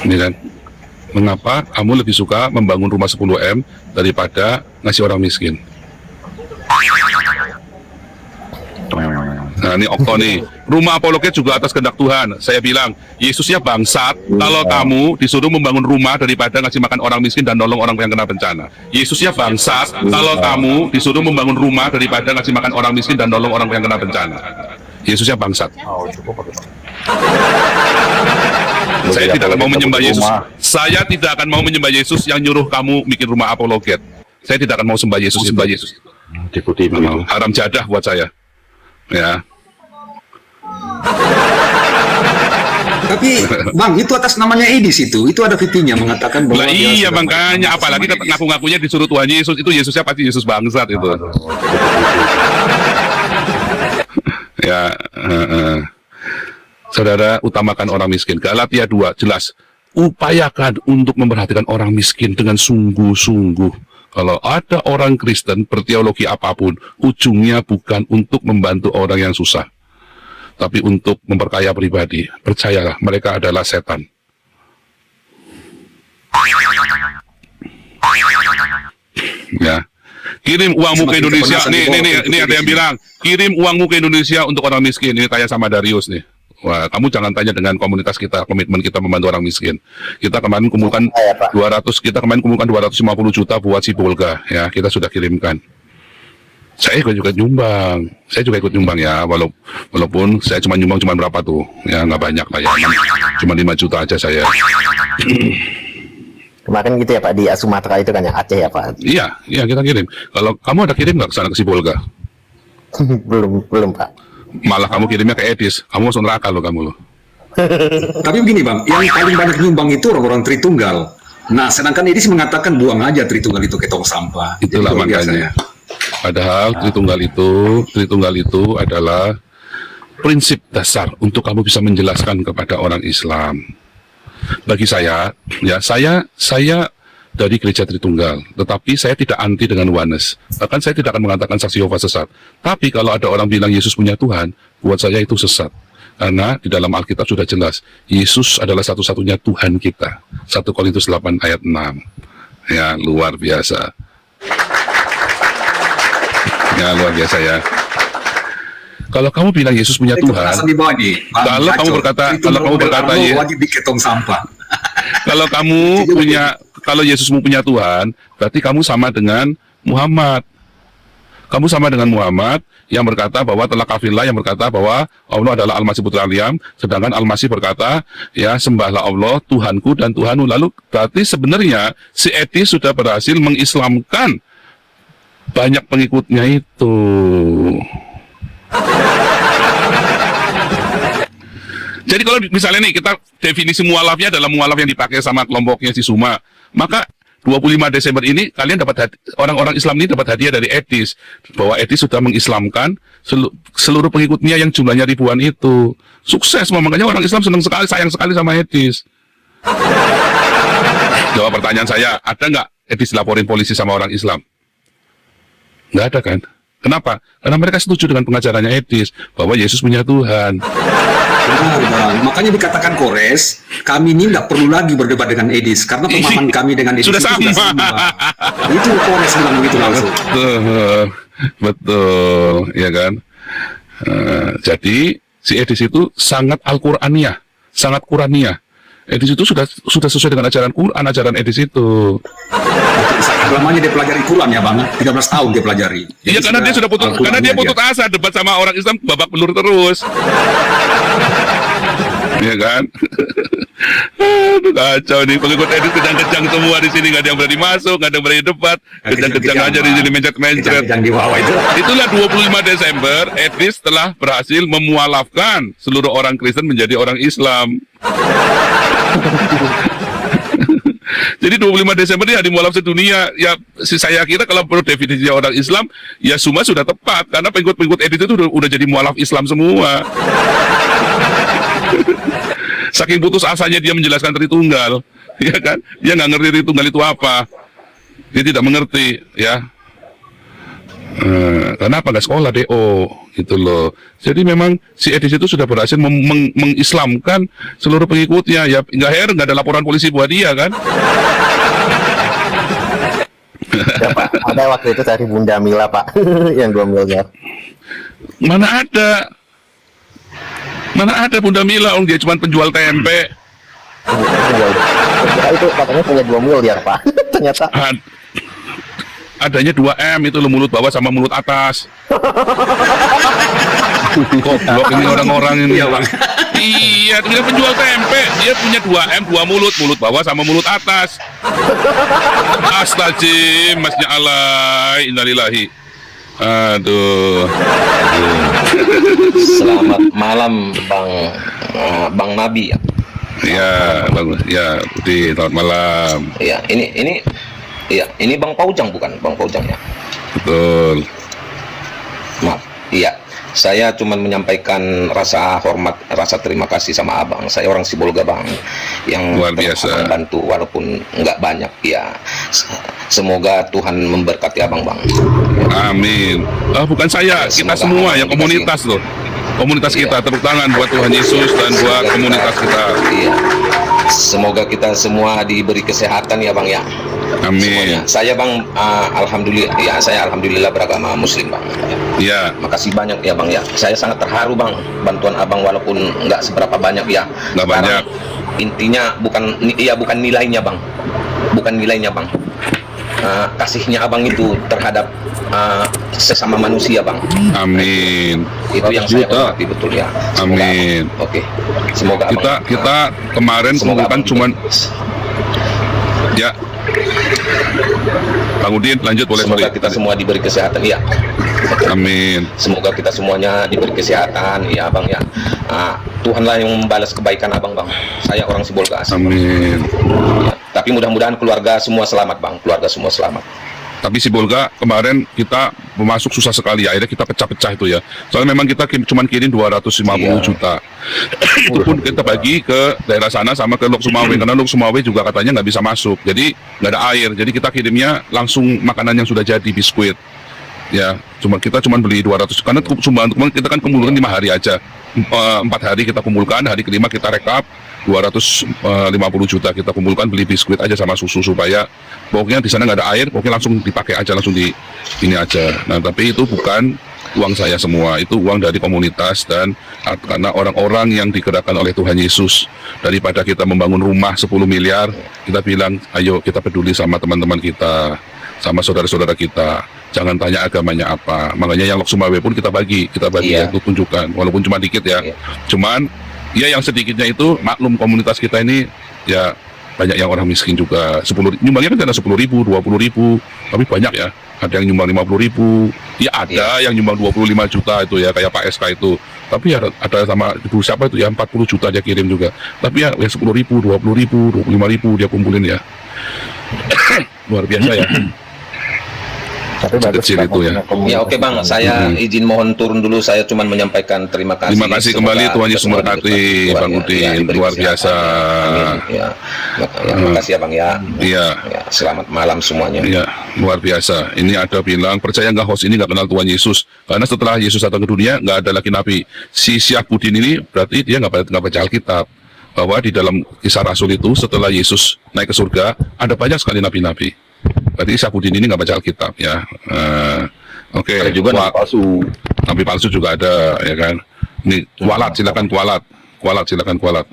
Ini kan, mengapa kamu lebih suka membangun rumah 10M daripada ngasih orang miskin? Nah ini Okto nih, rumah Apologet juga atas kehendak Tuhan. Saya bilang, Yesusnya bangsat kalau kamu disuruh membangun rumah daripada ngasih makan orang miskin dan nolong orang yang kena bencana. Yesusnya bangsat kalau kamu disuruh membangun rumah daripada ngasih makan orang miskin dan nolong orang yang kena bencana. Yesusnya bangsat. Saya tidak akan mau menyembah Yesus. Saya tidak akan mau menyembah Yesus yang nyuruh kamu bikin rumah Apologet. Saya tidak akan mau sembah Yesus. Diikuti begitu. Haram jadah buat saya. Ya. Tapi Bang, itu atas namanya Edis itu ada fitinya mengatakan bahwa Iya makanya, apalagi ngaku-ngakunya disuruh Tuhan Yesus, itu Yesusnya pasti Yesus bangsat itu. Ya, saudara, utamakan orang miskin. Galatia 2 jelas, upayakan untuk memperhatikan orang miskin dengan sungguh-sungguh. Kalau ada orang Kristen berteologi apapun, ujungnya bukan untuk membantu orang yang susah, tapi untuk memperkaya pribadi. Percayalah, mereka adalah setan. Ya, kirim uangmu ke Indonesia. Nih ada yang bilang, kirim uangmu ke Indonesia untuk orang miskin. Ini tanya sama Darius nih. Wah, kamu jangan tanya dengan komunitas kita, komitmen kita membantu orang miskin. Kita kemarin kumpulkan 250 juta buat si Bolga, ya, kita sudah kirimkan. Saya juga nyumbang, ya, walaupun saya cuma nyumbang berapa tuh, ya nggak banyak lah ya, cuma 5 juta aja saya. Kemarin gitu ya Pak, di Sumatera itu kan yang Aceh ya Pak? Iya kita kirim. Kalau kamu ada kirim nggak ke sana ke si Bolga? belum Pak. Malah kamu kirimnya ke Edis, kamu masuk neraka loh kamu loh. Tapi begini Bang, yang paling banyak nyumbang itu orang-orang Tritunggal. Nah, sedangkan Edis mengatakan buang aja Tritunggal itu ke tong sampah. Itulah makanya. Padahal Tritunggal itu adalah prinsip dasar untuk kamu bisa menjelaskan kepada orang Islam. Bagi saya, ya saya dari gereja Tritunggal, tetapi saya tidak anti dengan oneness. Bahkan saya tidak akan mengatakan saksi Yehova sesat. Tapi kalau ada orang bilang Yesus punya Tuhan, buat saya itu sesat. Karena di dalam Alkitab sudah jelas, Yesus adalah satu-satunya Tuhan kita. 1 Korintus 8 ayat 6. Ya, luar biasa. Ya, luar biasa ya. Kalau kamu bilang Yesus punya Tuhan, kalau kamu berkata wajib di ketong sampah. Kalau Yesusmu punya Tuhan, berarti kamu sama dengan Muhammad. Kamu sama dengan Muhammad yang berkata bahwa telah kafirlah yang berkata bahwa Allah adalah Al-Masih Putra Maryam, sedangkan Al-Masih berkata, ya sembahlah Allah, Tuhanku dan Tuhanmu. Lalu berarti sebenarnya si Edis sudah berhasil mengislamkan banyak pengikutnya itu. Jadi kalau misalnya nih kita definisi mualafnya adalah mualaf yang dipakai sama kelompoknya si Suma, maka 25 Desember ini kalian dapat orang-orang Islam ini dapat hadiah dari Edis bahwa Edis sudah mengislamkan seluruh pengikutnya yang jumlahnya ribuan itu. Sukses, makanya orang Islam senang sekali, sayang sekali sama Edis. Jawab pertanyaan saya, ada nggak Edis laporin polisi sama orang Islam? Nggak ada kan? Kenapa? Karena mereka setuju dengan pengajarannya Edis bahwa Yesus punya Tuhan. Benar, Bang. Makanya dikatakan Kores, kami ini tidak perlu lagi berdebat dengan Edis karena pemahaman kami dengan Edis sudah sama. Itu Kores bilang begitu langsung. Betul, ya kan? Jadi si Edis itu sangat Al-Qur'aniyah, sangat Qur'aniyah. Edis itu sudah sesuai dengan ajaran Quran, ajaran Edis itu. Lamanya dia pelajari Quran ya Bang, 13 tahun dia pelajari. Iya karena dia sudah putus, karena dia putus asa debat sama orang Islam babak belur terus. Iya kan? Aduh kacau nih, pengikut Edis kejang-kejang semua di sini, nggak ada yang berani masuk, nggak ada yang berani debat, kejang-kejang aja di sini mencet-mencet. Kejang di bawah itu. Itulah 25 Desember Edis telah berhasil memualafkan seluruh orang Kristen menjadi orang Islam. Jadi 25 Desember ini hari mualaf sedunia. Ya, saya kira kalau perlu definisi orang Islam, ya semua sudah tepat karena pengikut-pengikut Edis itu udah jadi mualaf Islam semua. Saking putus asanya dia menjelaskan Tritunggal, ya kan? Dia nggak ngerti Tritunggal itu apa. Dia tidak mengerti, ya. Kenapa nggak sekolah DO gitu loh. Jadi memang si Edis itu sudah berhasil mengislamkan seluruh pengikutnya. Ya nggak heran nggak ada laporan polisi buat dia kan. Ya, Pak. Ada waktu itu cari Bunda Mila, Pak. Yang 2 miliar. Mana ada Bunda Mila, dia cuma penjual tempe. Itu katanya punya 2 miliar, Pak. Ternyata Adanya 2M itu lo, mulut bawah sama mulut atas. Goblok ini orang-orang ini. Iya, Bang. Iya, dia penjual tempe, dia punya 2M, 2 mulut, mulut bawah sama mulut atas. Astagfirullah, masnya alai, innalillahi. Aduh. Selamat malam Bang Nabi ya. Ya, bagus. Ya, Budi, selamat malam. Ya, ini Bang Paujang bukan? Bang Paujang ya. Betul. Maaf. Iya. Saya cuma menyampaikan rasa hormat, rasa terima kasih sama Abang. Saya orang Sibolga, Bang, yang Luar telah biasa. membantu walaupun nggak banyak. Ya, semoga Tuhan memberkati Abang, Bang. Amin. Bukan saya, kita Semoga semua Abang ya, komunitas loh. Komunitas Iya. kita, tepuk tangan buat Tuhan Yesus dan buat komunitas kita. Iya. Semoga kita semua diberi kesehatan ya, Bang ya. Amin. Semuanya. Saya Bang, alhamdulillah beragama Muslim, Bang. Ya, Makasih banyak ya, Bang ya. Saya sangat terharu, Bang, bantuan Abang walaupun nggak seberapa banyak ya. Nggak Sekarang banyak. Intinya bukan nilainya, Bang. Bukan nilainya, Bang. Kasihnya Abang itu terhadap sesama manusia, Bang. amin. Itu yang saya hormati betul ya. Semoga Amin. Abang- Oke. Semoga Abang, Kita kemarin semoga kumpulkan Abang cuman diberi- ya. Bang Udin, lanjut boleh. Semoga sorry. kita semua diberi kesehatan ya. Amin. Semoga kita semuanya diberi kesehatan ya, Bang ya. Tuhanlah yang membalas kebaikan Abang, Bang. Saya orang Sibolga asli. Amin. Ya. Tapi mudah-mudahan keluarga semua selamat, Bang. Keluarga semua selamat. Tapi si Bolga kemarin kita masuk susah sekali, akhirnya kita pecah-pecah itu ya. Soalnya memang kita cuma kirim 250 Iya. juta. Itu pun kita bagi ke daerah sana sama ke Lok Sumawe, karena Lok Sumawe juga katanya nggak bisa masuk, jadi nggak ada air. Jadi kita kirimnya langsung makanan yang sudah jadi, biskuit. Ya, kita cuma beli 200 karena sumbangan kita kan kumpulkan 5 hari aja. 4 hari kita kumpulkan, hari kelima kita rekap 250 juta kita kumpulkan, beli biskuit aja sama susu supaya pokoknya di sana nggak ada air, pokoknya langsung dipakai aja, langsung di ini aja. Nah, tapi itu bukan uang saya semua, itu uang dari komunitas dan karena orang-orang yang digerakkan oleh Tuhan Yesus. Daripada kita membangun rumah 10 miliar, kita bilang ayo kita peduli sama teman-teman kita, sama saudara-saudara kita. Jangan tanya agamanya apa. Makanya yang Lok Sumawe pun kita bagi Iya. ya, untuk tunjukkan, walaupun cuma dikit ya. Iya. Cuman ya yang sedikitnya itu maklum, komunitas kita ini ya banyak yang orang miskin juga. 10 nyumbangnya kan ada 10.000, 20.000, tapi banyak ya. Ada yang nyumbang 50.000, ya ada yang nyumbang 25 juta itu ya, kayak Pak SK itu. Tapi ada sama ibu siapa itu ya, 40 juta dia kirim juga. Tapi ya 10.000, 20.000, 25.000 dia kumpulin ya. Luar biasa ya. Tapi bagus Kecil Pak, itu ya. punya komunitas. Ya oke, Bang, saya izin mohon turun dulu. Saya cuma menyampaikan terima kasih. Terima kasih Semoga kembali, Tuhan kita Yesus semua memberkati, diberkati Bang Tuhan, Udin. ya, diberi Luar kesehatan. biasa. Amin. Ya. Terima kasih ya, Bang ya. Iya. Ya, selamat malam semuanya. Ya, luar biasa. Ini ada bilang, percaya nggak host ini nggak kenal Tuhan Yesus? Karena setelah Yesus datang ke dunia, nggak ada lagi nabi. Si Syahbudin ini berarti dia nggak baca Alkitab. Bahwa di dalam kisah Rasul itu, setelah Yesus naik ke surga, ada banyak sekali nabi-nabi. Berarti Syahbudin ini nggak baca Alkitab ya. Oke. Ada juga nabi palsu. Nabi palsu juga ada, ya kan. Ini kualat, silakan kualat. Kualat, silakan kualat.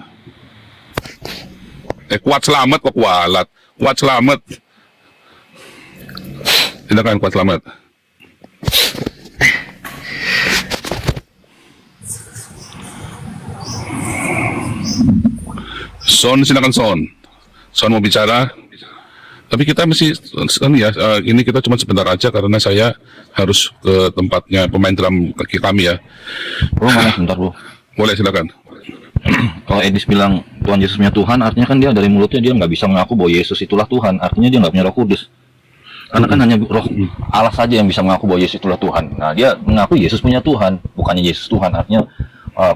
Kuat selamat kok kualat. Kuat selamat. Silakan kuat selamat. Son, silakan Son. Son mau bicara. Tapi kita mesti ini kita cuma sebentar aja karena saya harus ke tempatnya pemain drum kami ya. Bro, mana sebentar bro. Boleh silakan. Kalau Edis bilang Tuhan Yesus punya Tuhan, artinya kan dia dari mulutnya dia nggak bisa mengaku bahwa Yesus itulah Tuhan. Artinya dia nggak punya Roh Kudus. Karena kan hanya Roh Allah saja yang bisa mengaku bahwa Yesus itulah Tuhan. Nah, dia mengaku Yesus punya Tuhan, bukannya Yesus Tuhan. Artinya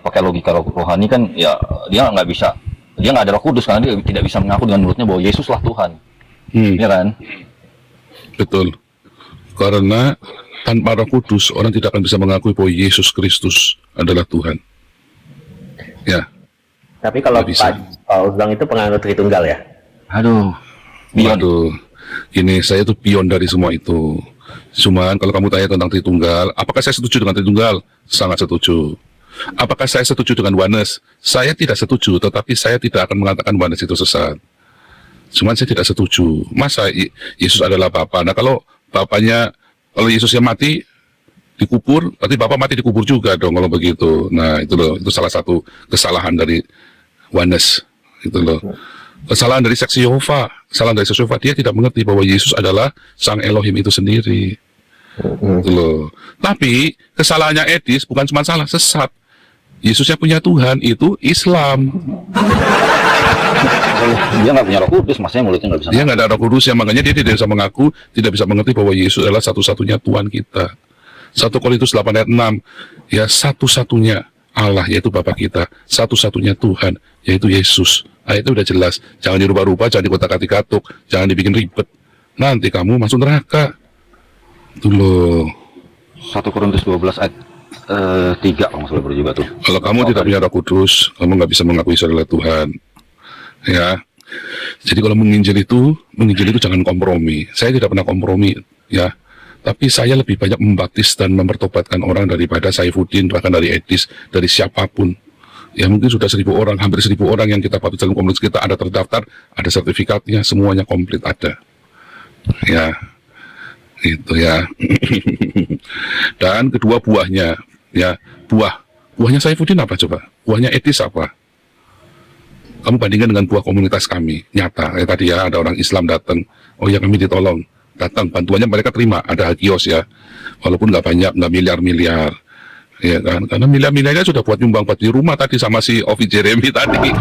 pakai logika rohani kan ya dia nggak bisa, dia nggak ada Roh Kudus karena dia tidak bisa mengaku dengan mulutnya bahwa Yesuslah Tuhan. Ya kan? Betul. Karena tanpa Roh Kudus orang tidak akan bisa mengakui bahwa Yesus Kristus adalah Tuhan. Ya, Tapi kalau nggak bisa. Pak Paulus bilang itu penganut Tritunggal ya. Aduh, Bion. Waduh, ini saya tuh pion dari semua itu. Cuman kalau kamu tanya tentang Tritunggal, apakah saya setuju dengan Tritunggal? Sangat setuju. Apakah saya setuju dengan oneness? Saya tidak setuju, tetapi saya tidak akan mengatakan oneness itu sesat. Cuman saya tidak setuju. Masa Yesus adalah Bapa? Nah kalau Bapaknya, kalau Yesusnya mati, dikubur, berarti Bapa mati dikubur juga dong kalau begitu. Nah itu loh, itu salah satu kesalahan dari oneness. Itu loh. Kesalahan dari seksi Yehova, kesalahan dari seksi Yehova, dia tidak mengerti bahwa Yesus adalah Sang Elohim itu sendiri. Itu loh. Tapi kesalahannya Edis bukan cuma salah, sesat. Yesusnya punya Tuhan itu Islam. Dia nggak punya Roh Kudus, maksudnya mulutnya nggak bisa. Dia nggak ada Roh Kudus, yang makanya dia tidak bisa mengaku, tidak bisa mengerti bahwa Yesus adalah satu-satunya Tuhan kita. 1 Korintus 8 ayat 6, ya satu-satunya Allah yaitu Bapa kita, satu-satunya Tuhan yaitu Yesus. Itu udah jelas. Jangan dirubah-rubah, jangan dikotak-atik katuk, jangan dibikin ribet. Nanti kamu masuk neraka. Itu loh. 1 Korintus 12 ayat 3 kalau nggak salah juga tuh. Kalau kamu tidak punya Roh Kudus, kamu nggak bisa mengakui Yesus adalah Tuhan. Ya. Jadi kalau menginjil itu jangan kompromi. Saya tidak pernah kompromi, ya. Tapi saya lebih banyak membaptis dan mempertobatkan orang daripada Saifuddin, bahkan dari Edis, dari siapapun. Ya mungkin sudah 1.000 orang, hampir 1.000 orang yang kita baptis dalam komunitas kita, ada terdaftar, ada sertifikatnya, semuanya komplit ada. Ya, itu ya. Dan kedua buahnya, ya buahnya Saifuddin apa coba? Buahnya Edis apa? Kamu bandingkan dengan buah komunitas kami, nyata. Kayak tadi ya, ada orang Islam datang, oh ya kami ditolong. Datang, bantuannya mereka terima, ada hagios ya, walaupun nggak banyak, nggak miliar-miliar, ya kan, karena miliar-miliarnya sudah buat nyumbang buat di rumah tadi sama si Ovi Jeremy tadi,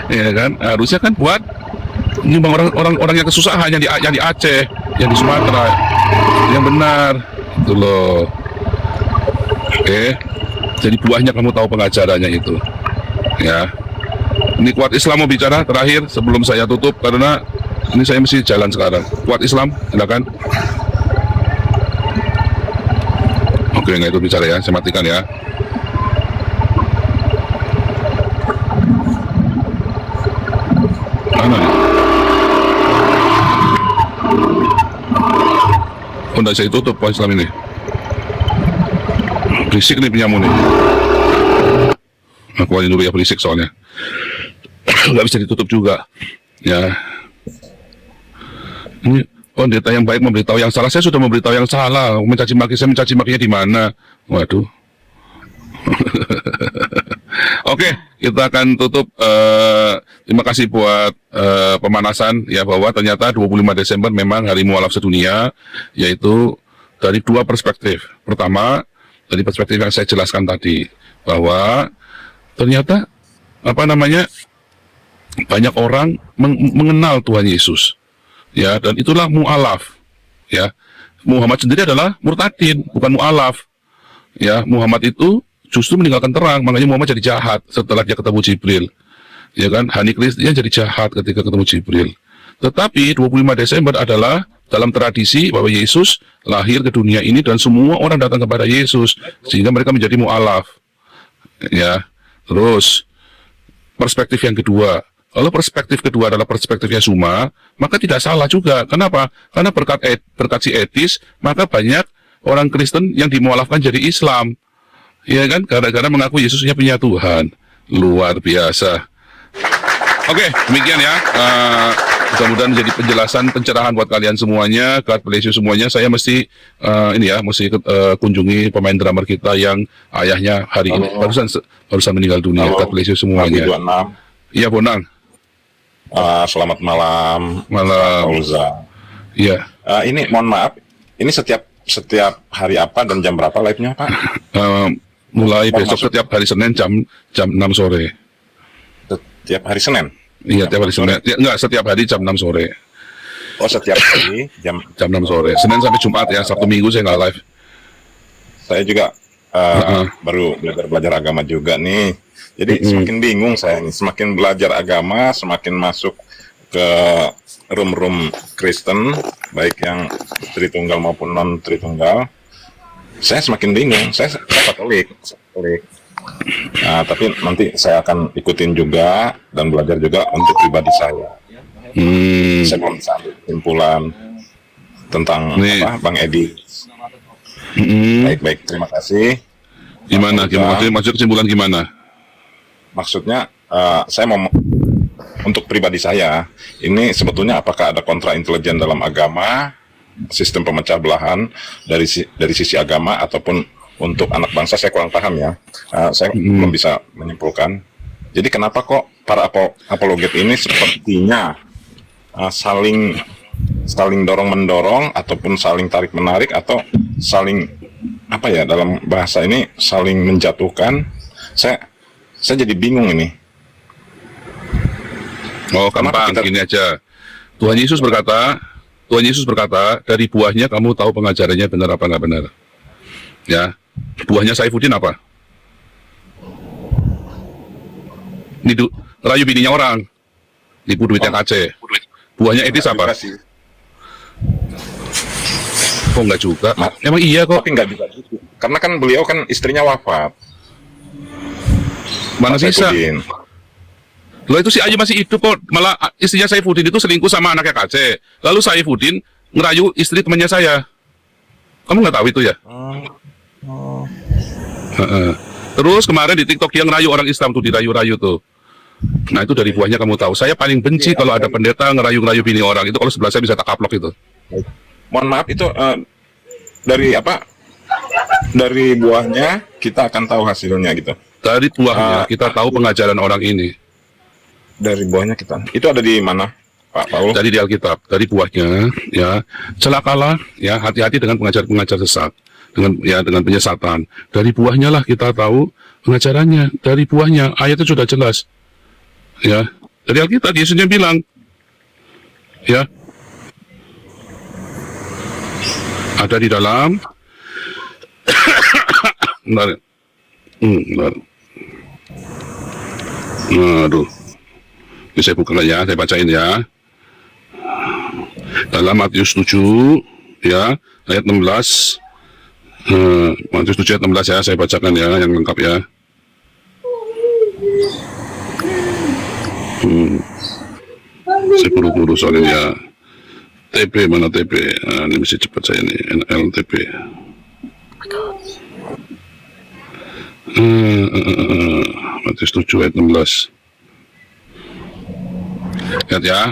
ya kan, harusnya kan buat nyumbang orang yang kesusahan, yang di Aceh, yang di Sumatera, yang benar, itu loh, oke, jadi buahnya kamu tahu pengajarannya itu, ya, ini Kuat Islam mau bicara terakhir sebelum saya tutup karena ini saya mesti jalan sekarang. Kuat Islam, silakan. Oke, nggak itu bicara ya, saya matikan ya. Mana nih? Oh, nggak saya tutup Kuat Islam ini. Berisik nih penyamu nih. Aku dulu ya berisik soalnya. Nggak bisa ditutup juga. Ya. Ini pendeta yang baik memberitahu yang salah. Saya sudah memberitahu yang salah. Mencaci maki, saya mencaci makinya di mana? Waduh. Oke, kita akan tutup. Terima kasih buat pemanasan ya, bahwa ternyata 25 Desember memang hari mualaf sedunia, yaitu dari dua perspektif. Pertama, dari perspektif yang saya jelaskan tadi, bahwa ternyata banyak orang mengenal Tuhan Yesus. Ya, dan itulah mu'alaf. Ya, Muhammad sendiri adalah murtadin, bukan mu'alaf. Ya, Muhammad itu justru meninggalkan terang, makanya Muhammad jadi jahat setelah dia ketemu Jibril. Ya kan, Hani Kristian jadi jahat ketika ketemu Jibril. Tetapi 25 Desember adalah dalam tradisi bahwa Yesus lahir ke dunia ini dan semua orang datang kepada Yesus sehingga mereka menjadi mu'alaf. Ya, terus perspektif yang kedua. Kalau perspektif kedua adalah perspektifnya Suma, maka tidak salah juga. Kenapa? Karena berkat si Edis, maka banyak orang Kristen yang dimualafkan jadi Islam. Ya kan? Gara-gara mengaku Yesusnya punya Tuhan. Luar biasa. Oke, demikian ya. Mudah-mudahan menjadi penjelasan, pencerahan buat kalian semuanya. God bless you semuanya. Saya mesti kunjungi pemain drummer kita yang ayahnya hari ini barusan meninggal dunia. God bless you semuanya. Iya, Bonang. Selamat malam, Malam. Fauza. Iya. Ini mohon maaf, ini setiap hari apa dan jam berapa live-nya, Pak? Mulai besok setiap hari Senin jam 6 sore. Setiap hari Senin? Iya, setiap hari Senin. Ya, enggak, setiap hari jam 6 sore. Oh, setiap hari jam 6 sore. Senin sampai Jumat ya, Sabtu Minggu saya nggak live. Saya juga baru belajar agama juga nih. Jadi semakin bingung saya nih, semakin belajar agama, semakin masuk ke room-room Kristen, baik yang Tritunggal maupun non-Tritunggal. saya semakin bingung. Saya Katolik. Nah, tapi nanti saya akan ikutin juga dan belajar juga untuk pribadi saya. Saya belum bisa ambil kesimpulan tentang Nih. Bang Edi. Baik, terima kasih. Gimana? Maksud kesimpulan gimana? Maksudnya saya mau untuk pribadi saya ini sebetulnya apakah ada kontra intelijen dalam agama, sistem pemecah belahan dari sisi agama ataupun untuk anak bangsa, saya kurang paham ya. Saya belum bisa menyimpulkan. Jadi kenapa kok para apologet ini sepertinya saling dorong mendorong ataupun saling tarik menarik atau saling apa ya, dalam bahasa ini saling menjatuhkan. Saya jadi bingung ini. Oh, gampang, gini aja. Tuhan Yesus berkata, dari buahnya kamu tahu pengajarannya benar apa nggak benar. Ya, buahnya Saifuddin apa? Rayu bininya orang, nipu duitnya KC. Buahnya Edis apa? Kok nggak juga? Emang iya kok. Tapi nggak juga gitu. Karena kan beliau kan istrinya wafat. Mana Pak bisa? Saifuddin. Loh, itu si Ayu masih hidup kok. Malah istrinya Saifuddin itu selingkuh sama anaknya KC. Lalu Saifuddin ngerayu istri temannya saya. Kamu nggak tahu itu ya? Terus kemarin di TikTok yang ngerayu orang Islam tuh, dirayu-rayu tuh. Nah, itu dari buahnya kamu tahu. Saya paling benci kalau ada pendeta ngerayu-ngerayu bini orang. Itu kalau sebelah saya bisa tak kaplok itu. Mohon maaf, itu dari apa? Dari buahnya kita akan tahu hasilnya gitu. Dari buahnya kita tahu pengajaran orang ini. Dari buahnya kita. Itu ada di mana, Pak Paul? Dari di Alkitab, dari buahnya, ya, celakalah, ya, hati-hati dengan pengajar-pengajar sesat, dengan penyesatan. Dari buahnya lah kita tahu pengajarannya. Dari buahnya, ayatnya sudah jelas, ya. Dari Alkitab Yesusnya bilang, ya, ada di dalam. Bentar. Bentar. Aduh. Ini saya buka ya, saya bacain ya. Dalam Matius 7, ya, ayat 16. Matius 7 ayat 16 ya, saya bacakan ya, yang lengkap ya. Saya buru-buru soalnya ya. TP, mana TP? Nah, ini mesti cepat saya nih, NLTP. Matius 7 ayat 16. Lihat ya,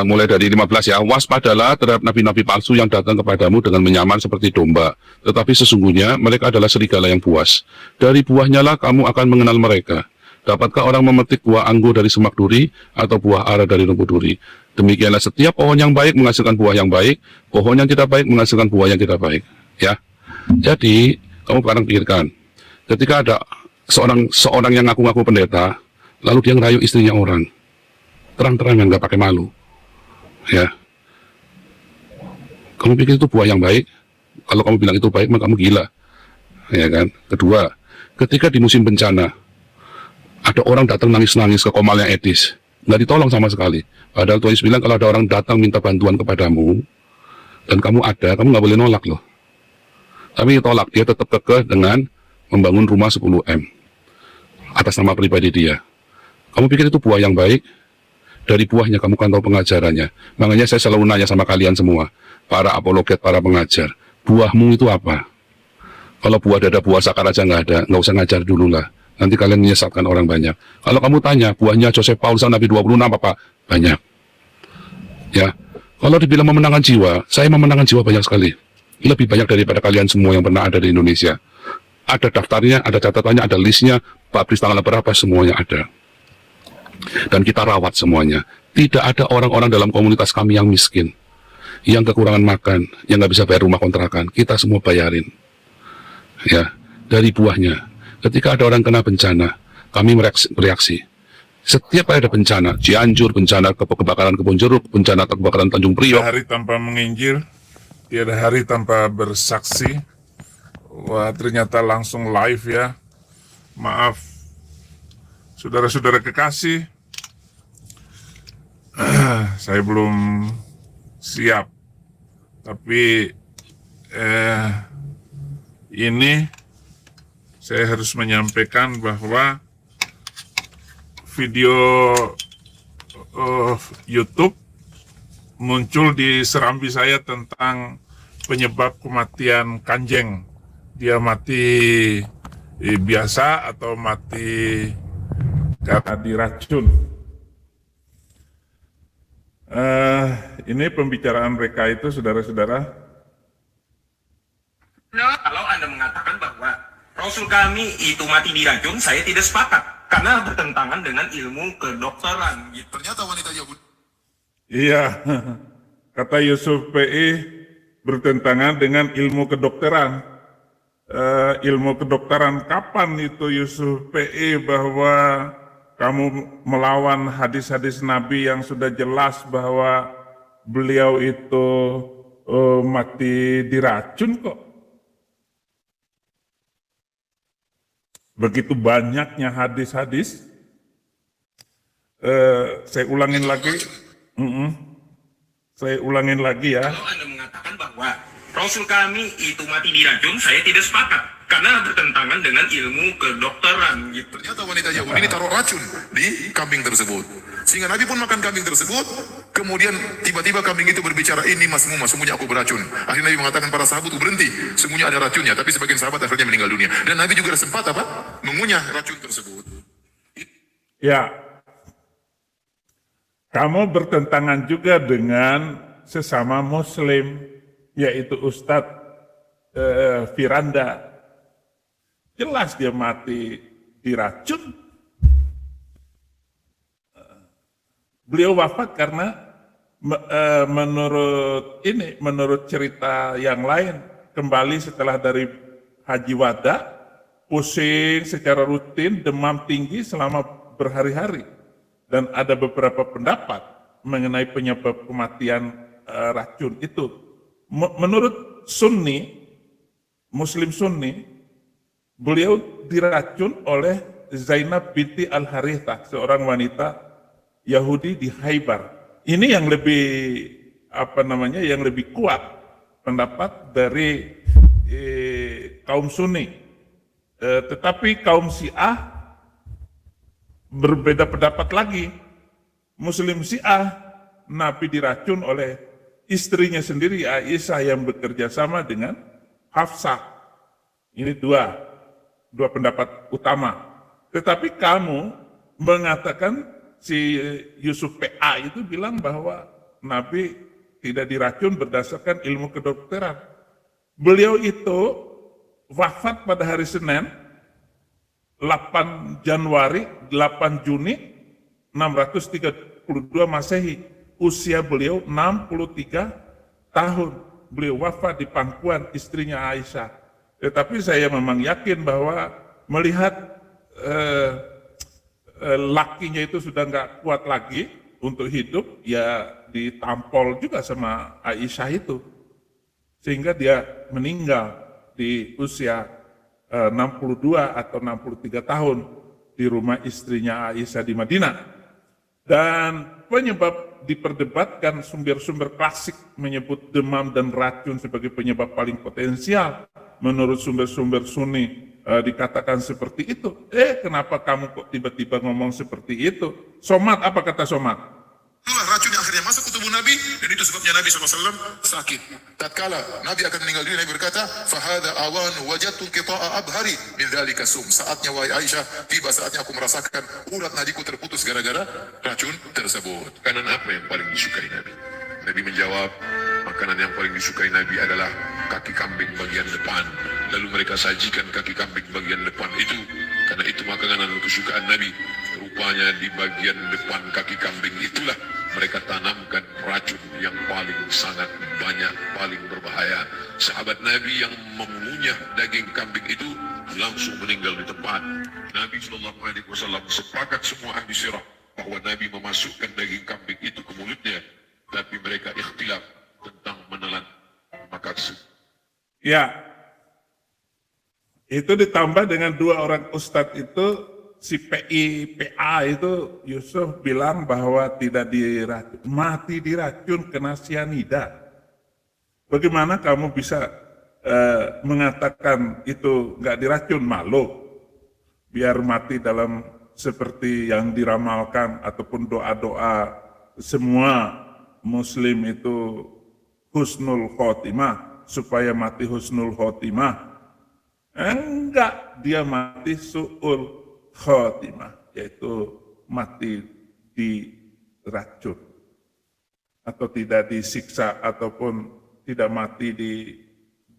mulai dari 15 ya. Waspadalah terhadap nabi-nabi palsu yang datang kepadamu dengan menyamar seperti domba, tetapi sesungguhnya mereka adalah serigala yang buas. Dari buahnya lah kamu akan mengenal mereka. Dapatkah orang memetik buah anggur dari semak duri atau buah ara dari rumput duri? Demikianlah setiap pohon yang baik menghasilkan buah yang baik, pohon yang tidak baik menghasilkan buah yang tidak baik. Ya, jadi kamu sekarang pikirkan, ketika ada seorang yang ngaku-ngaku pendeta, lalu dia ngerayu istrinya orang, terang-terangan nggak pakai malu, ya. Kamu pikir itu buah yang baik? Kalau kamu bilang itu baik, maka kamu gila, ya kan? Kedua, ketika di musim bencana, ada orang datang nangis-nangis ke komalnya Edis, nggak ditolong sama sekali. Padahal Tuhan Yesus bilang kalau ada orang datang minta bantuan kepadamu, dan kamu ada, kamu nggak boleh nolak loh. Tapi tolak, dia tetap kekeh dengan membangun rumah 10M atas nama pribadi dia. Kamu pikir itu buah yang baik? Dari buahnya kamu kan tahu pengajarannya. Makanya saya selalu nanya sama kalian semua, para apologet, para pengajar, buahmu itu apa? Kalau buah dada, buah sakar aja nggak ada, nggak usah ngajar dulu lah. Nanti kalian menyesatkan orang banyak. Kalau kamu tanya, buahnya Joseph Paulus Nabi 26 apa? Banyak. Ya, kalau dibilang memenangkan jiwa, saya memenangkan jiwa banyak sekali. Lebih banyak daripada kalian semua yang pernah ada di Indonesia. Ada daftarnya, ada catatannya, ada listnya, publish tanggal berapa, semuanya ada. Dan kita rawat semuanya. Tidak ada orang-orang dalam komunitas kami yang miskin, yang kekurangan makan, yang nggak bisa bayar rumah kontrakan. Kita semua bayarin. Ya, dari buahnya. Ketika ada orang kena bencana, kami bereaksi. Setiap ada bencana, Cianjur, bencana kebakaran Kebon Jeruk, bencana kebakaran Tanjung Priok. Tiada hari tanpa menginjil, tiada hari tanpa bersaksi. Wah, ternyata langsung live ya. Maaf, saudara-saudara kekasih, saya belum siap. Tapi ini saya harus menyampaikan bahwa video YouTube muncul di serambi saya tentang penyebab kematian Kanjeng. Dia mati biasa atau mati karena diracun. Ini pembicaraan mereka itu, saudara-saudara. Nah, kalau Anda mengatakan bahwa Rasul kami itu mati diracun, saya tidak sepakat. Karena bertentangan dengan ilmu kedokteran. Gitu. Ternyata wanita Yahudi. Iya, kata Yusuf PI bertentangan dengan ilmu kedokteran. Ilmu kedokteran kapan itu Yusuf PI bahwa kamu melawan hadis-hadis Nabi yang sudah jelas bahwa beliau itu mati diracun kok? Begitu banyaknya hadis-hadis. Saya ulangin lagi. Saya ulangin lagi ya. Kalau Anda mengatakan bahwa Rasul kami itu mati diracun, saya tidak sepakat. Karena bertentangan dengan ilmu kedokteran. Gitu. Ternyata wanita Yahudi ini taruh racun di kambing tersebut. Sehingga Nabi pun makan kambing tersebut. Kemudian tiba-tiba kambing itu berbicara, ini masmumah, sungguhnya aku beracun. Akhirnya Nabi mengatakan para sahabat itu berhenti. Sungguhnya ada racunnya. Tapi sebagian sahabat akhirnya meninggal dunia. Dan Nabi juga sempat apa? Mengunyah racun tersebut. Ya, kamu bertentangan juga dengan sesama Muslim, yaitu Ustadz Firanda. Jelas dia mati diracun. Beliau wafat karena menurut cerita yang lain, kembali setelah dari Haji Wada, pusing secara rutin, demam tinggi selama berhari-hari. Dan ada beberapa pendapat mengenai penyebab kematian racun itu. Menurut Sunni, Muslim Sunni, beliau diracun oleh Zainab binti Al-Harithah, seorang wanita Yahudi di Khaybar. Ini yang yang lebih kuat pendapat dari kaum Sunni. Tetapi kaum Syiah berbeda pendapat lagi. Muslim Syiah, Nabi diracun oleh istrinya sendiri, Aisyah, yang bekerja sama dengan Hafsah. Ini dua pendapat utama. Tetapi kamu mengatakan, si Yusuf PA itu bilang bahwa Nabi tidak diracun berdasarkan ilmu kedokteran. Beliau itu wafat pada hari Senin, 8 Januari, 8 Juni 632 Masehi. Usia beliau 63 tahun. Beliau wafat di pangkuan istrinya Aisyah. Tetapi saya memang yakin bahwa melihat lakinya itu sudah nggak kuat lagi untuk hidup, ya ditampol juga sama Aisyah itu. Sehingga dia meninggal di usia 62 atau 63 tahun di rumah istrinya Aisyah di Madinah. Dan penyebab diperdebatkan, sumber-sumber klasik menyebut demam dan racun sebagai penyebab paling potensial. Menurut sumber-sumber Sunni dikatakan seperti itu. Kenapa kamu kok tiba-tiba ngomong seperti itu? Somat, apa kata Somat? Itulah racun yang akhirnya masuk ke tubuh Nabi, dan itu sebabnya Nabi SAW sakit. Tatkala Nabi akan meninggal dunia, Nabi berkata, "Fahada awan wajadtu qita'a abhari min dzalika sum." Saatnya wahai Aisyah, tiba saatnya aku merasakan urat nadiku terputus gara-gara racun tersebut. Makanan apa yang paling disukai Nabi? Nabi menjawab, makanan yang paling disukai Nabi adalah kaki kambing bagian depan. Lalu mereka sajikan kaki kambing bagian depan itu, karena itu makanan kesukaan Nabi. Rupanya di bagian depan kaki kambing itulah mereka tanamkan racun yang paling sangat banyak, paling berbahaya. Sahabat Nabi yang mengunyah daging kambing itu langsung meninggal di tempat. Nabi SAW sepakat semua ahli sirah bahwa Nabi memasukkan daging kambing itu ke mulutnya, tapi mereka ikhtilaf tentang menelan maksud. Ya, itu ditambah dengan dua orang ustadz itu, si PA itu Yusuf bilang bahwa tidak diracun, mati diracun kena sianida. Bagaimana kamu bisa mengatakan itu nggak diracun, malu biar mati dalam seperti yang diramalkan ataupun doa-doa semua muslim itu husnul khotimah, supaya mati husnul khotimah. Enggak, dia mati su'ul khotimah, yaitu mati diracun atau tidak disiksa ataupun tidak mati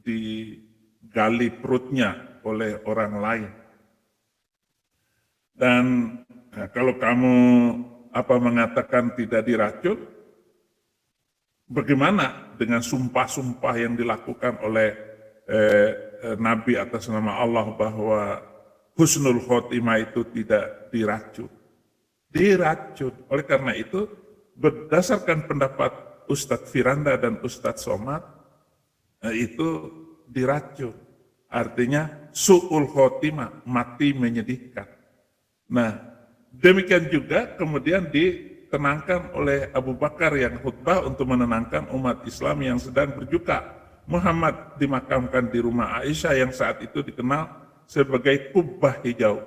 digali perutnya oleh orang lain. Dan kalau kamu mengatakan tidak diracun, bagaimana dengan sumpah-sumpah yang dilakukan oleh Nabi atas nama Allah bahwa husnul khotimah itu tidak diracun? Diracun. Oleh karena itu, berdasarkan pendapat Ustadz Firanda dan Ustadz Somad, itu diracun. Artinya su'ul khotimah, mati menyedihkan. Nah, demikian juga kemudian ditenangkan oleh Abu Bakar yang khutbah untuk menenangkan umat Islam yang sedang berduka. Muhammad dimakamkan di rumah Aisyah yang saat itu dikenal sebagai kubah hijau.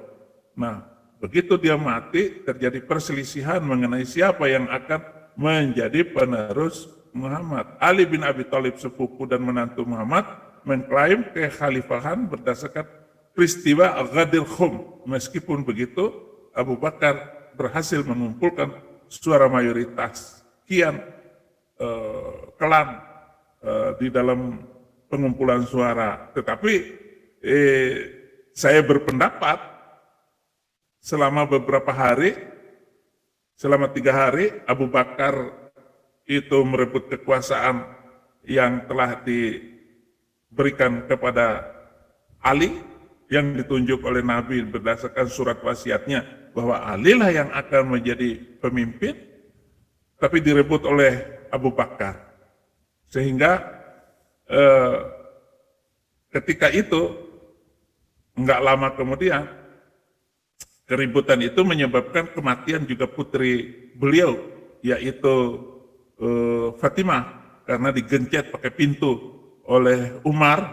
Nah, begitu dia mati, terjadi perselisihan mengenai siapa yang akan menjadi penerus Muhammad. Ali bin Abi Thalib, sepupu dan menantu Muhammad, mengklaim kekhalifahan berdasarkan peristiwa Ghadir Khum. Meskipun begitu, Abu Bakar berhasil mengumpulkan suara mayoritas kian kelam di dalam pengumpulan suara. Tetapi saya berpendapat selama beberapa hari, selama 3 hari, Abu Bakar itu merebut kekuasaan yang telah diberikan kepada Ali, yang ditunjuk oleh Nabi berdasarkan surat wasiatnya, bahwa Ali lah yang akan menjadi pemimpin, tapi direbut oleh Abu Bakar. Sehingga ketika itu, enggak lama kemudian, keributan itu menyebabkan kematian juga putri beliau, yaitu Fatimah, karena digencet pakai pintu oleh Umar,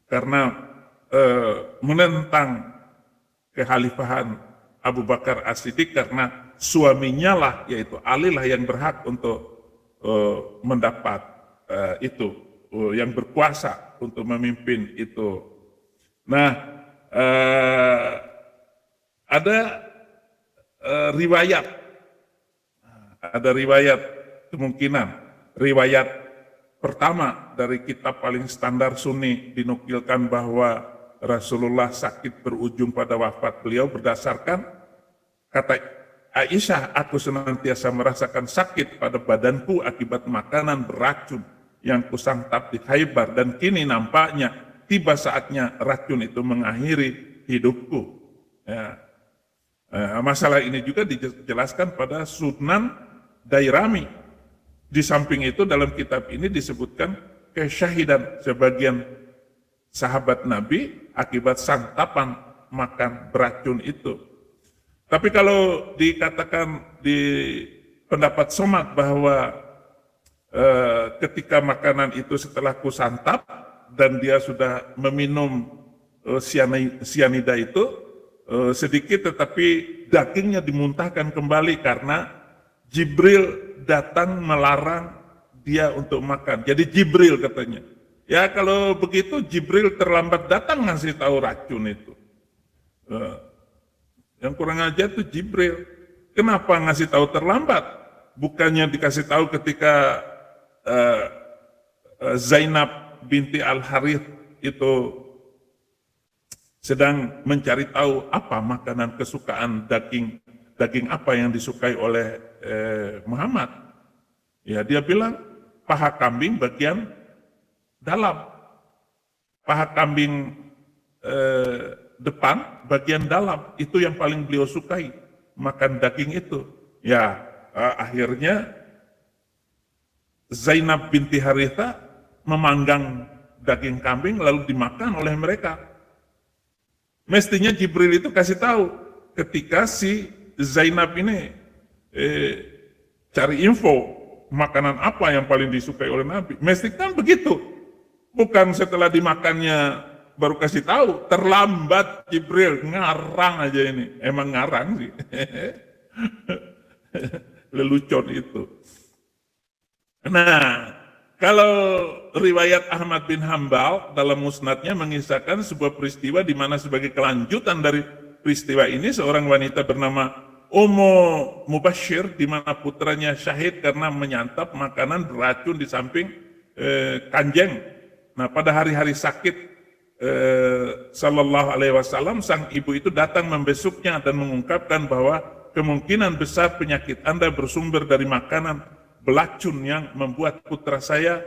karena menentang kekhalifahan Abu Bakar As-Siddiq, karena suaminya lah, yaitu Ali lah yang berhak untuk mendapat yang berkuasa untuk memimpin itu. Nah, ada riwayat kemungkinan, riwayat pertama dari kitab paling standar Sunni dinukilkan bahwa Rasulullah sakit berujung pada wafat beliau berdasarkan kata Aisyah, aku senantiasa merasakan sakit pada badanku akibat makanan beracun yang kusantap di Khaybar, dan kini nampaknya tiba saatnya racun itu mengakhiri hidupku. Ya. Masalah ini juga dijelaskan pada Sunan Dairami. Di samping itu dalam kitab ini disebutkan kesyahidan sebagian sahabat Nabi akibat santapan makan beracun itu. Tapi kalau dikatakan di pendapat Somad bahwa ketika makanan itu setelah kusantap dan dia sudah meminum sianida itu sedikit, tetapi dagingnya dimuntahkan kembali karena Jibril datang melarang dia untuk makan. Jadi Jibril katanya, ya kalau begitu Jibril terlambat datang ngasih tahu racun itu. Yang kurang ajar itu Jibril. Kenapa ngasih tahu terlambat? Bukannya dikasih tahu ketika Zainab binti Al-Harith itu sedang mencari tahu apa makanan kesukaan daging apa yang disukai oleh Muhammad. Ya, dia bilang paha kambing bagian dalam, paha kambing depan bagian dalam, itu yang paling beliau sukai, makan daging itu. Ya, akhirnya Zainab binti Haritha memanggang daging kambing lalu dimakan oleh mereka. Mestinya Jibril itu kasih tahu ketika si Zainab ini cari info makanan apa yang paling disukai oleh Nabi. Mestinya kan begitu. Bukan setelah dimakannya baru kasih tahu, terlambat Jibril, ngarang aja ini. Emang ngarang sih. Lelucon itu. Nah, kalau riwayat Ahmad bin Hambal dalam musnadnya mengisahkan sebuah peristiwa di mana sebagai kelanjutan dari peristiwa ini seorang wanita bernama Ummu Mubashir di mana putranya syahid karena menyantap makanan beracun di samping kanjeng. Nah, pada hari-hari sakit Sallallahu Alaihi Wasallam sang ibu itu datang membesuknya dan mengungkapkan bahwa kemungkinan besar penyakit Anda bersumber dari makanan belacun yang membuat putra saya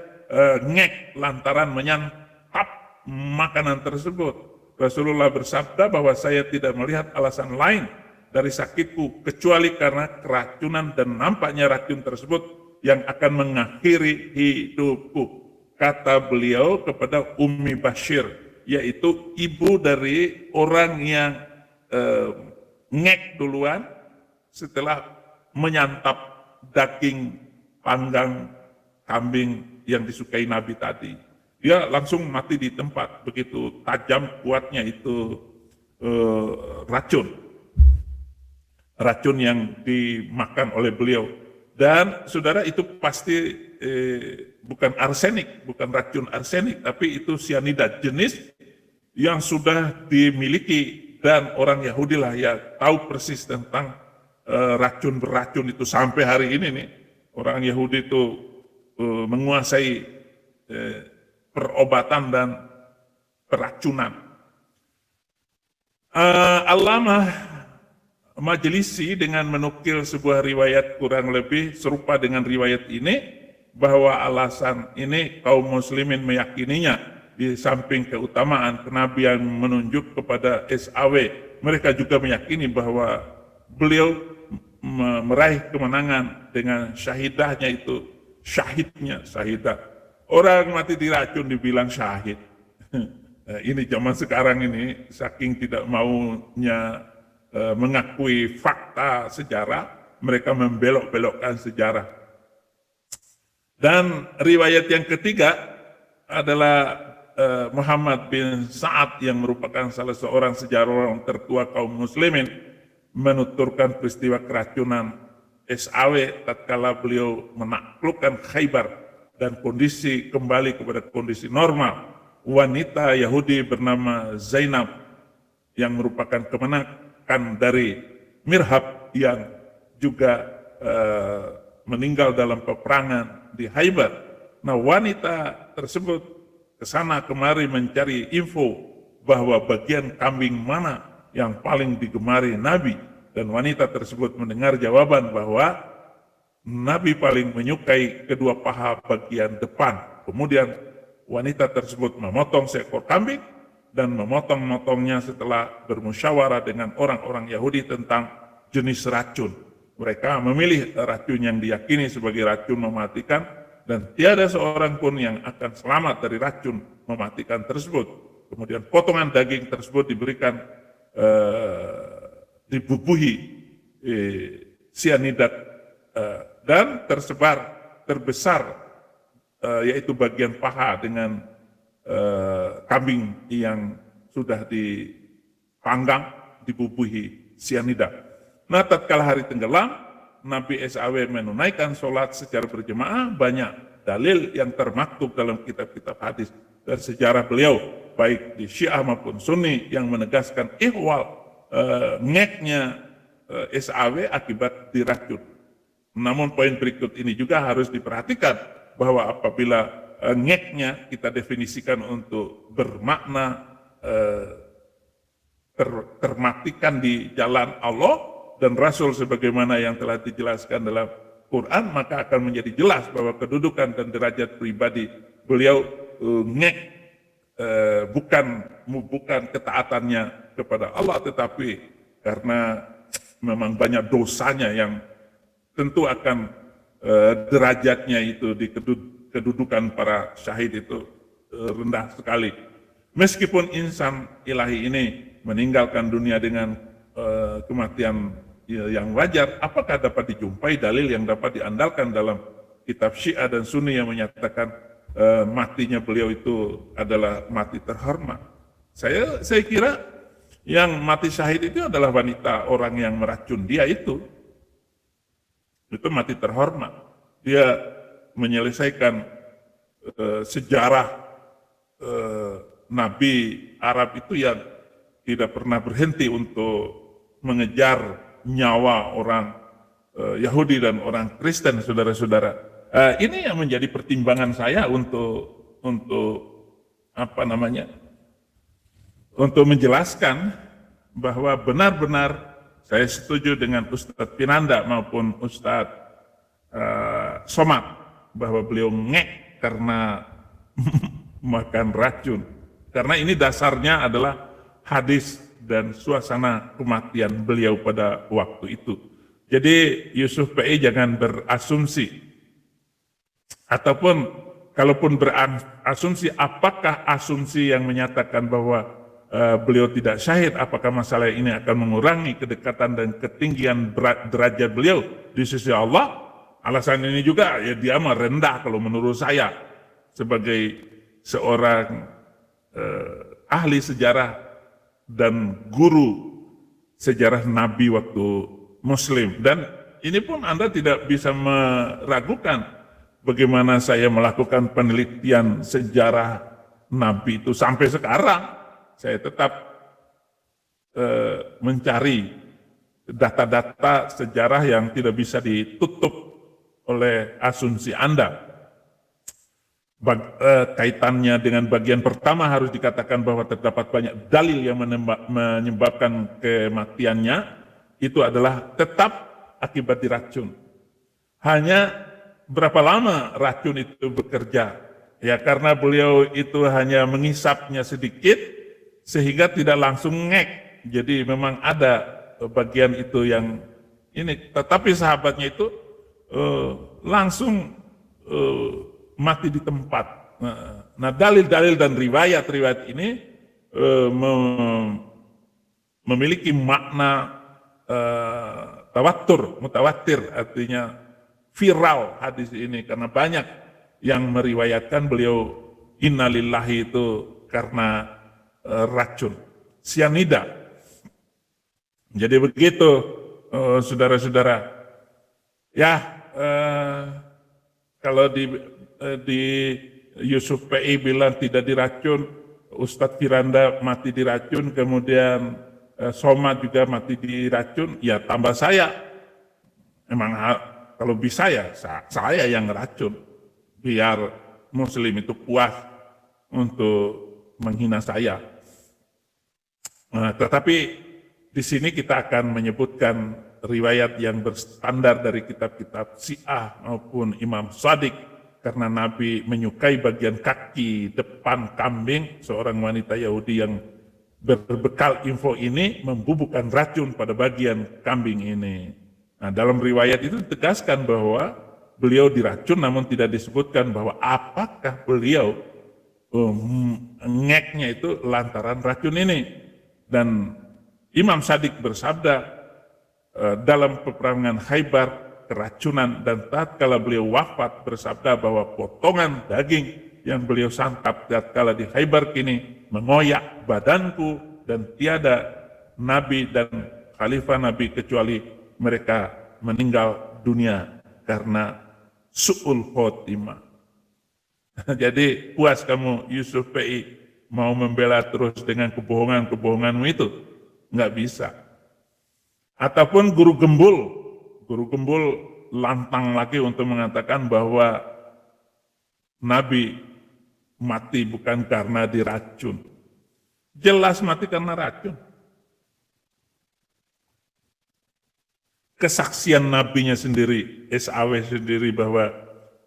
ngek lantaran menyantap makanan tersebut. Rasulullah bersabda bahwa saya tidak melihat alasan lain dari sakitku kecuali karena keracunan dan nampaknya racun tersebut yang akan mengakhiri hidupku. Kata beliau kepada Ummi Bashir, yaitu ibu dari orang yang ngek duluan setelah menyantap daging panggang kambing yang disukai Nabi tadi. Dia langsung mati di tempat, begitu tajam kuatnya itu racun yang dimakan oleh beliau. Dan saudara, itu pasti bukan arsenik, bukan racun arsenik, tapi itu sianida jenis yang sudah dimiliki, dan orang Yahudi lah ya tahu persis tentang racun beracun itu sampai hari ini nih. Orang Yahudi itu menguasai perobatan dan peracunan. Allamah Majlisi dengan menukil sebuah riwayat kurang lebih serupa dengan riwayat ini, bahwa alasan ini kaum muslimin meyakininya di samping keutamaan kenabian menunjuk kepada SAW, mereka juga meyakini bahwa beliau meraih kemenangan dengan syahidahnya itu, syahidah. Orang mati diracun dibilang syahid. Ini zaman sekarang ini, saking tidak maunya mengakui fakta sejarah, mereka membelok-belokkan sejarah. Dan riwayat yang ketiga adalah Muhammad bin Sa'ad yang merupakan salah seorang sejarawan tertua kaum muslimin, menuturkan peristiwa keracunan SAW tatkala beliau menaklukkan Khaybar dan kondisi kembali kepada kondisi normal. Wanita Yahudi bernama Zainab yang merupakan kemenakan dari Mirhab yang juga meninggal dalam peperangan di Khaybar. Nah, wanita tersebut kesana kemari mencari info bahwa bagian kambing mana yang paling digemari Nabi, dan wanita tersebut mendengar jawaban bahwa Nabi paling menyukai kedua paha bagian depan. Kemudian wanita tersebut memotong seekor kambing dan memotong-motongnya setelah bermusyawarah dengan orang-orang Yahudi tentang jenis racun. Mereka memilih racun yang diyakini sebagai racun mematikan, dan tiada seorang pun yang akan selamat dari racun mematikan tersebut. Kemudian potongan daging tersebut diberikan dibubuhi sianida dan terbesar yaitu bagian paha dengan kambing yang sudah dipanggang dibubuhi sianida. Nah, tatkala hari tenggelam, Nabi SAW menunaikan sholat secara berjemaah. Banyak dalil yang termaktub dalam kitab-kitab hadis dan sejarah beliau, baik di Syiah maupun Sunni, yang menegaskan ihwal ngeknya SAW akibat diracun. Namun poin berikut ini juga harus diperhatikan, bahwa apabila ngeknya kita definisikan untuk bermakna termatikan di jalan Allah dan Rasul sebagaimana yang telah dijelaskan dalam Quran, maka akan menjadi jelas bahwa kedudukan dan derajat pribadi beliau ngek bukan ketaatannya kepada Allah, tetapi karena memang banyak dosanya yang tentu akan derajatnya itu di kedudukan para syahid itu rendah sekali. Meskipun insan ilahi ini meninggalkan dunia dengan kematian yang wajar, apakah dapat dijumpai dalil yang dapat diandalkan dalam kitab Syiah dan Sunni yang menyatakan matinya beliau itu adalah mati terhormat. Saya kira yang mati syahid itu adalah wanita, orang yang meracun dia itu mati terhormat. Dia menyelesaikan sejarah Nabi Arab itu yang tidak pernah berhenti untuk mengejar nyawa orang Yahudi dan orang Kristen, saudara-saudara. Ini yang menjadi pertimbangan saya untuk untuk menjelaskan bahwa benar-benar saya setuju dengan Ustadz Pinanda maupun Ustadz Somad bahwa beliau ngek karena makan racun. Karena ini dasarnya adalah hadis dan suasana kematian beliau pada waktu itu. Jadi Yusuf PI jangan berasumsi. Ataupun kalaupun berasumsi, apakah asumsi yang menyatakan bahwa beliau tidak syahid, apakah masalah ini akan mengurangi kedekatan dan ketinggian derajat beliau di sisi Allah? Alasan ini juga ya dia mah rendah kalau menurut saya sebagai seorang ahli sejarah dan guru sejarah Nabi waktu Muslim. Dan ini pun Anda tidak bisa meragukan bagaimana saya melakukan penelitian sejarah Nabi itu sampai sekarang. Saya tetap mencari data-data sejarah yang tidak bisa ditutup oleh asumsi Anda. Kaitannya dengan bagian pertama harus dikatakan bahwa terdapat banyak dalil yang menyebabkan kematiannya, itu adalah tetap akibat diracun. Hanya berapa lama racun itu bekerja? Ya karena beliau itu hanya mengisapnya sedikit sehingga tidak langsung ngek. Jadi memang ada bagian itu yang ini. Tetapi sahabatnya itu langsung mati di tempat. Nah dalil-dalil dan riwayat-riwayat ini memiliki makna mutawatir, artinya viral hadis ini karena banyak yang meriwayatkan beliau innalillahi itu karena racun sianida. Jadi begitu saudara-saudara. Ya kalau di Yusuf PI bilang tidak diracun, Ustadz Firanda mati diracun, kemudian Somad juga mati diracun, ya tambah saya. Emang kalau bisa ya saya yang ngeracun, biar Muslim itu puas untuk menghina saya. Tetapi di sini kita akan menyebutkan riwayat yang berstandar dari kitab-kitab Syiah maupun Imam Shadiq, karena Nabi menyukai bagian kaki depan kambing. Seorang wanita Yahudi yang berbekal info ini membubuhkan racun pada bagian kambing ini. Nah, dalam riwayat itu ditegaskan bahwa beliau diracun, namun tidak disebutkan bahwa apakah beliau ngeknya itu lantaran racun ini. Dan Imam Shadiq bersabda dalam peperangan Khaybar keracunan, dan tatkala beliau wafat bersabda bahwa potongan daging yang beliau santap tatkala di Khaybar kini mengoyak badanku, dan tiada nabi dan khalifah nabi kecuali mereka meninggal dunia karena su'ul khotimah. Jadi puas kamu Yusuf PI mau membela terus dengan kebohongan-kebohonganmu itu? Nggak bisa. Ataupun guru gembul lantang lagi untuk mengatakan bahwa Nabi mati bukan karena diracun. Jelas mati karena racun. Kesaksian nabinya sendiri, SAW sendiri bahwa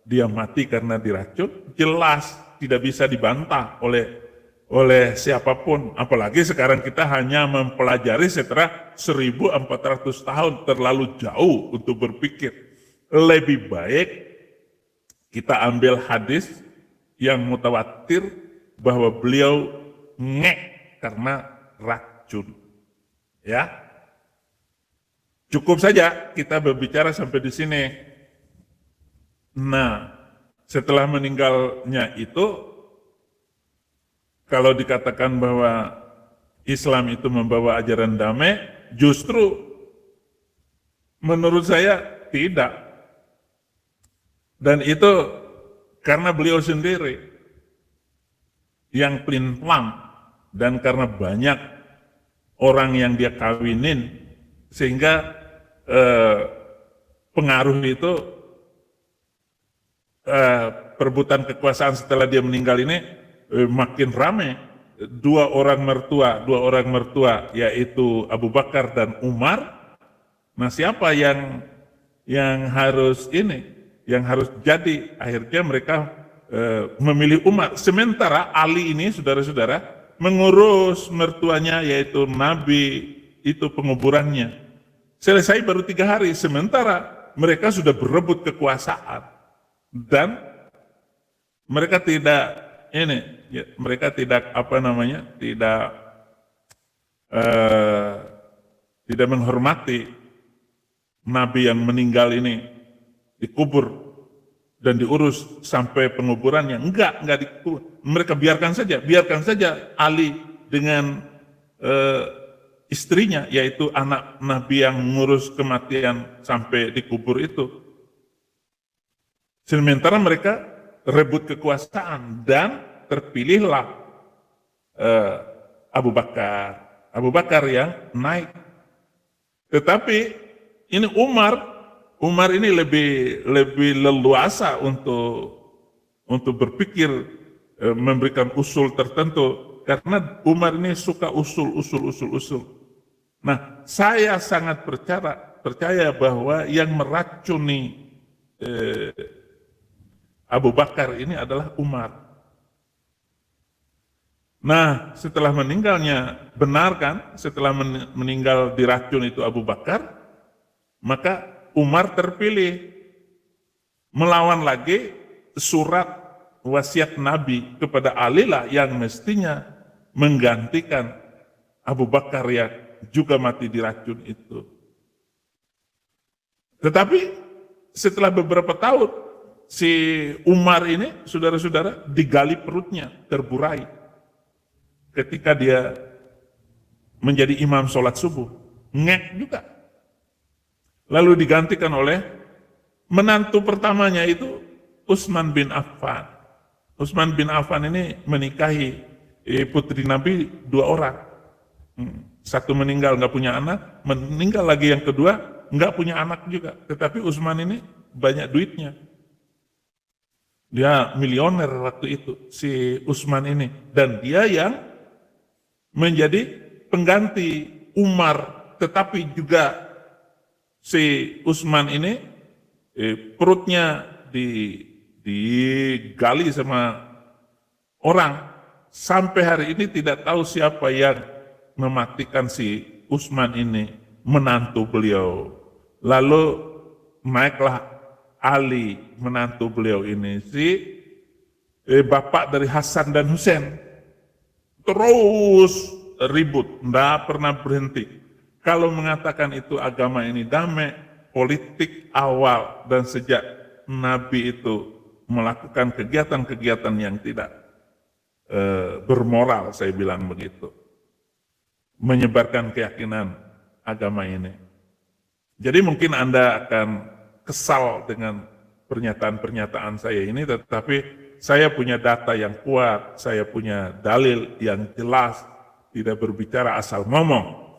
dia mati karena diracun, jelas tidak bisa dibantah oleh siapapun. Apalagi sekarang kita hanya mempelajari setelah 1400 tahun, terlalu jauh untuk berpikir. Lebih baik kita ambil hadis yang mutawatir bahwa beliau ngek karena racun. Ya, cukup saja kita berbicara sampai di sini. Nah, setelah meninggalnya itu, kalau dikatakan bahwa Islam itu membawa ajaran damai, justru menurut saya tidak. Dan itu karena beliau sendiri yang pelin-pelan, dan karena banyak orang yang dia kawinin, sehingga pengaruh itu, perebutan kekuasaan setelah dia meninggal ini makin ramai. Dua orang mertua yaitu Abu Bakar dan Umar. Nah, siapa yang harus jadi? Akhirnya mereka memilih Umar. Sementara Ali ini, saudara-saudara, mengurus mertuanya yaitu Nabi, itu penguburannya. Selesai baru 3 hari, sementara mereka sudah berebut kekuasaan. Dan mereka tidak tidak menghormati Nabi yang meninggal ini, dikubur dan diurus sampai penguburannya. Enggak dikubur. Mereka biarkan saja Ali dengan istrinya, yaitu anak Nabi yang mengurus kematian sampai dikubur itu. Sementara mereka rebut kekuasaan, dan terpilihlah Abu Bakar yang naik. Tetapi ini Umar ini lebih leluasa untuk berpikir, memberikan usul tertentu, karena Umar ini suka usul. Nah, saya sangat percaya bahwa yang meracuni Abu Bakar ini adalah Umar. Nah, setelah meninggalnya, benar kan, setelah meninggal diracun itu Abu Bakar, maka Umar terpilih melawan lagi surat wasiat Nabi kepada Ali lah yang mestinya menggantikan Abu Bakar yang juga mati diracun itu. Tetapi setelah beberapa tahun, si Umar ini, saudara-saudara, digali perutnya, terburai ketika dia menjadi imam sholat subuh. Ngek juga. Lalu digantikan oleh menantu pertamanya itu Utsman bin Affan. Utsman bin Affan ini menikahi putri Nabi 2 orang. Satu meninggal nggak punya anak, meninggal lagi yang kedua nggak punya anak juga. Tetapi Utsman ini banyak duitnya. Dia milioner waktu itu, si Utsman ini. Dan dia yang menjadi pengganti Umar. Tetapi juga si Utsman ini perutnya digali sama orang. Sampai hari ini tidak tahu siapa yang mematikan si Utsman ini, menantu beliau. Lalu naiklah Ali, menantu beliau ini, si bapak dari Hasan dan Husain. Terus ribut, tidak pernah berhenti. Kalau mengatakan itu agama ini damai, politik awal dan sejak Nabi itu melakukan kegiatan-kegiatan yang tidak bermoral, saya bilang begitu. Menyebarkan keyakinan agama ini. Jadi mungkin Anda akan kesal dengan pernyataan-pernyataan saya ini, tetapi saya punya data yang kuat, saya punya dalil yang jelas, tidak berbicara asal ngomong.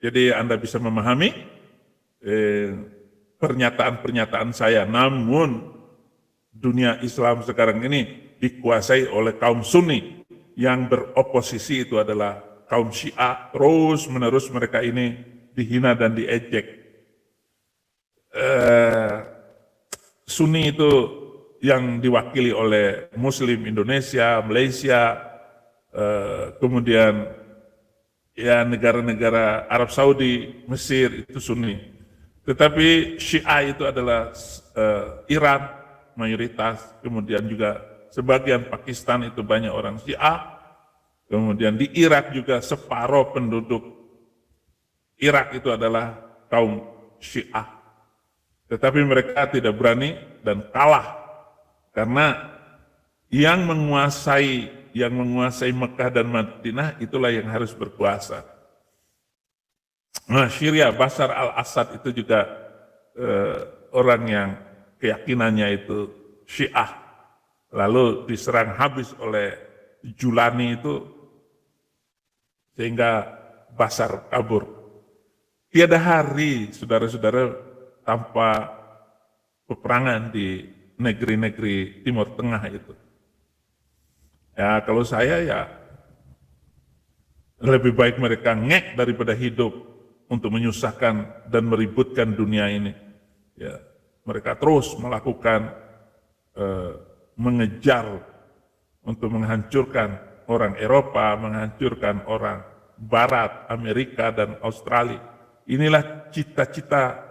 Jadi Anda bisa memahami pernyataan-pernyataan saya, namun dunia Islam sekarang ini dikuasai oleh kaum Sunni, yang beroposisi itu adalah kaum Syiah. Terus menerus mereka ini dihina dan diejek. Sunni itu yang diwakili oleh Muslim Indonesia, Malaysia, kemudian ya negara-negara Arab Saudi, Mesir, itu Sunni. Tetapi Syiah itu adalah Iran mayoritas, kemudian juga sebagian Pakistan itu banyak orang Syiah, kemudian di Irak juga separuh penduduk Irak itu adalah kaum Syiah. Tetapi mereka tidak berani dan kalah karena yang menguasai Mekah dan Madinah itulah yang harus berkuasa. Nah, Syria, Bashar al-Assad itu juga orang yang keyakinannya itu Syiah, lalu diserang habis oleh Julani itu sehingga Bashar kabur. Tiada hari, saudara-saudara, tanpa peperangan di negeri-negeri Timur Tengah itu. Ya, kalau saya ya lebih baik mereka ngek daripada hidup untuk menyusahkan dan meributkan dunia ini. Ya, mereka terus melakukan mengejar untuk menghancurkan orang Eropa, menghancurkan orang Barat, Amerika dan Australia. Inilah cita-cita,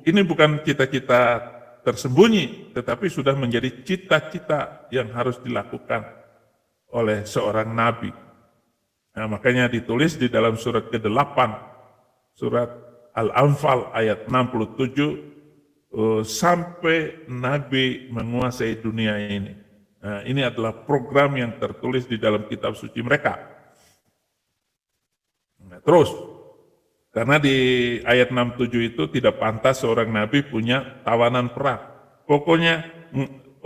ini bukan cita-cita tersembunyi, tetapi sudah menjadi cita-cita yang harus dilakukan oleh seorang nabi. Nah, makanya ditulis di dalam surat ke-8, surat Al-Anfal ayat 67, sampai nabi menguasai dunia ini. Nah, ini adalah program yang tertulis di dalam kitab suci mereka. Nah, terus, karena di ayat 67 itu tidak pantas seorang nabi punya tawanan perang. Pokoknya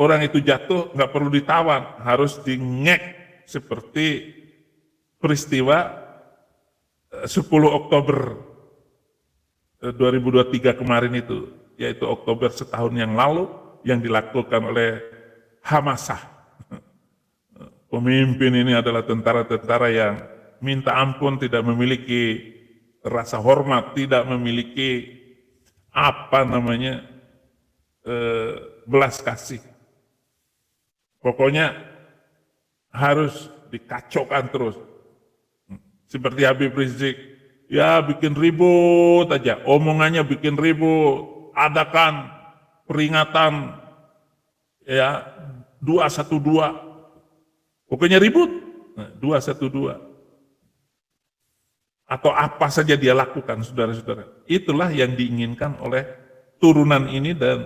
orang itu jatuh nggak perlu ditawan, harus dingek seperti peristiwa 10 Oktober 2023 kemarin itu, yaitu Oktober setahun yang lalu yang dilakukan oleh Hamasah. Pemimpin ini adalah tentara-tentara yang minta ampun, tidak memiliki rasa hormat, tidak memiliki belas kasih. Pokoknya harus dikacaukan terus. Seperti Habib Rizik, ya bikin ribut aja, omongannya bikin ribut, adakan peringatan ya 212. Pokoknya ribut, 212. Atau apa saja dia lakukan, saudara-saudara. Itulah yang diinginkan oleh turunan ini dan